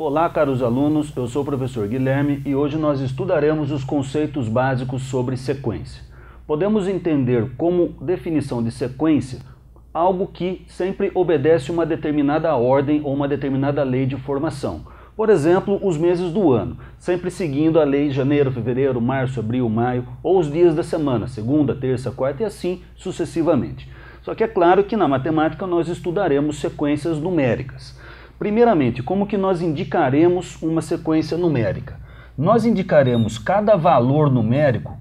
Olá, caros alunos, eu sou o professor Guilherme e hoje nós estudaremos os conceitos básicos sobre sequência. Podemos entender como definição de sequência algo que sempre obedece uma determinada ordem ou uma determinada lei de formação. Por exemplo, os meses do ano, sempre seguindo a lei de janeiro, fevereiro, março, abril, maio, ou os dias da semana, segunda, terça, quarta e assim sucessivamente. Só que é claro que na matemática nós estudaremos sequências numéricas. Primeiramente, como que nós indicaremos uma sequência numérica? Nós indicaremos cada valor numérico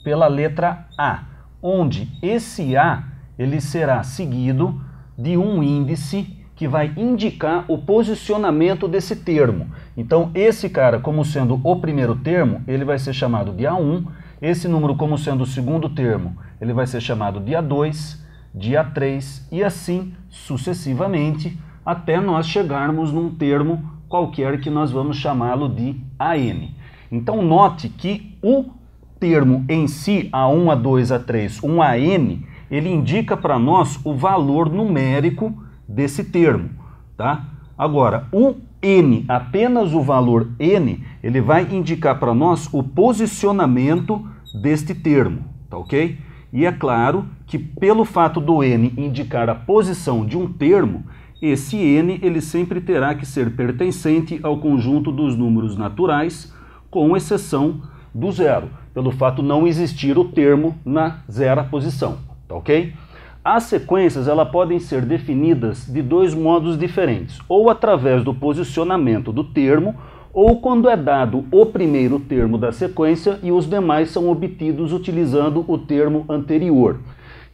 pela letra A, onde esse A ele será seguido de um índice que vai indicar o posicionamento desse termo. Então, esse cara, como sendo o primeiro termo, ele vai ser chamado de A1, esse número como sendo o segundo termo, ele vai ser chamado de A2, de A3 e assim sucessivamente, até nós chegarmos num termo qualquer que nós vamos chamá-lo de AN. Então note que o termo em si, A1, A2, A3, um AN, ele indica para nós o valor numérico desse termo, tá? Agora, o N, apenas o valor N, ele vai indicar para nós o posicionamento deste termo, tá ok? E é claro que pelo fato do N indicar a posição de um termo, esse N ele sempre terá que ser pertencente ao conjunto dos números naturais, com exceção do zero, pelo fato de não existir o termo na zero posição, tá ok? As sequências elas podem ser definidas de dois modos diferentes, ou através do posicionamento do termo, ou quando é dado o primeiro termo da sequência e os demais são obtidos utilizando o termo anterior.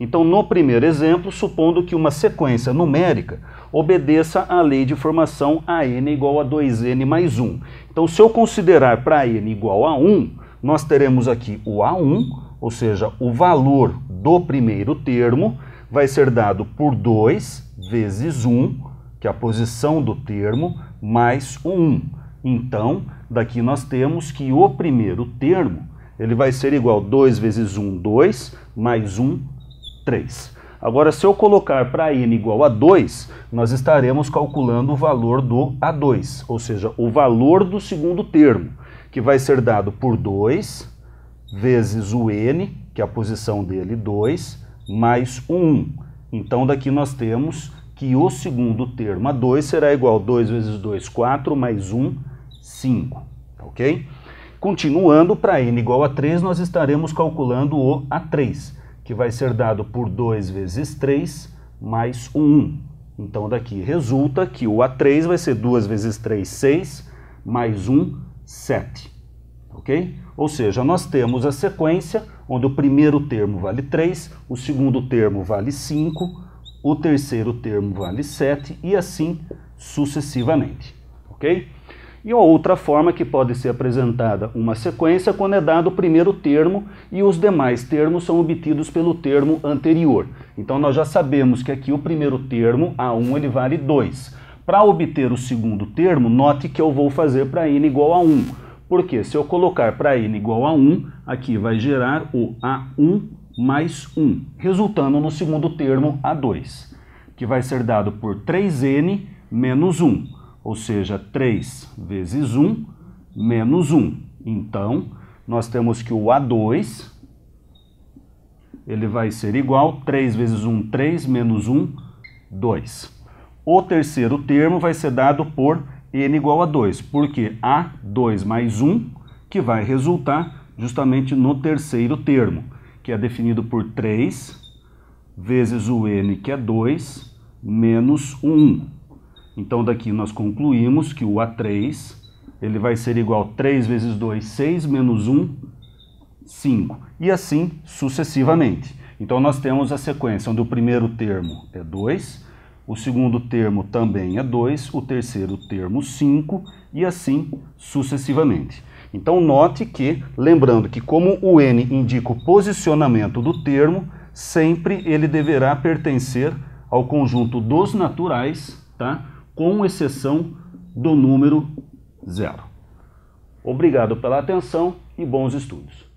Então, no primeiro exemplo, supondo que uma sequência numérica obedeça à lei de formação AN igual a 2N mais 1. Então, se eu considerar para N igual a 1, nós teremos aqui o A1, ou seja, o valor do primeiro termo vai ser dado por 2 vezes 1, que é a posição do termo, mais o 1. Então, daqui nós temos que o primeiro termo ele vai ser igual a 2 vezes 1, 2, mais 1, 3. Agora, se eu colocar para N igual a 2, nós estaremos calculando o valor do A2, ou seja, o valor do segundo termo, que vai ser dado por 2 vezes o N, que é a posição dele, 2, mais o 1. Então, daqui nós temos que o segundo termo, A2, será igual a 2 vezes 2, 4, mais 1, 5. Ok? Continuando, para N igual a 3, nós estaremos calculando o A3, que vai ser dado por 2 vezes 3, mais o 1. Então, daqui resulta que o A3 vai ser 2 vezes 3, 6, mais 1, 7. Ok? Ou seja, nós temos a sequência onde o primeiro termo vale 3, o segundo termo vale 5, o terceiro termo vale 7 e assim sucessivamente. Ok? E outra forma que pode ser apresentada uma sequência quando é dado o primeiro termo e os demais termos são obtidos pelo termo anterior. Então nós já sabemos que aqui o primeiro termo, A1, ele vale 2. Para obter o segundo termo, note que eu vou fazer para N igual a 1. Porque se eu colocar para N igual a 1, aqui vai gerar o A1 mais 1, resultando no segundo termo A2, que vai ser dado por 3N menos 1. Ou seja, 3 vezes 1 menos 1. Então, nós temos que o A2 ele vai ser igual a 3 vezes 1, 3, menos 1, 2. O terceiro termo vai ser dado por N igual a 2, porque A2 mais 1, que vai resultar justamente no terceiro termo, que é definido por 3 vezes o N, que é 2, menos o 1. Então, daqui nós concluímos que o A3 ele vai ser igual a 3 vezes 2, 6, menos 1, 5. E assim sucessivamente. Então, nós temos a sequência onde o primeiro termo é 2, o segundo termo também é 2, o terceiro termo 5 e assim sucessivamente. Então, note que, lembrando que como o N indica o posicionamento do termo, sempre ele deverá pertencer ao conjunto dos naturais, tá? Com exceção do número 0. Obrigado pela atenção e bons estudos.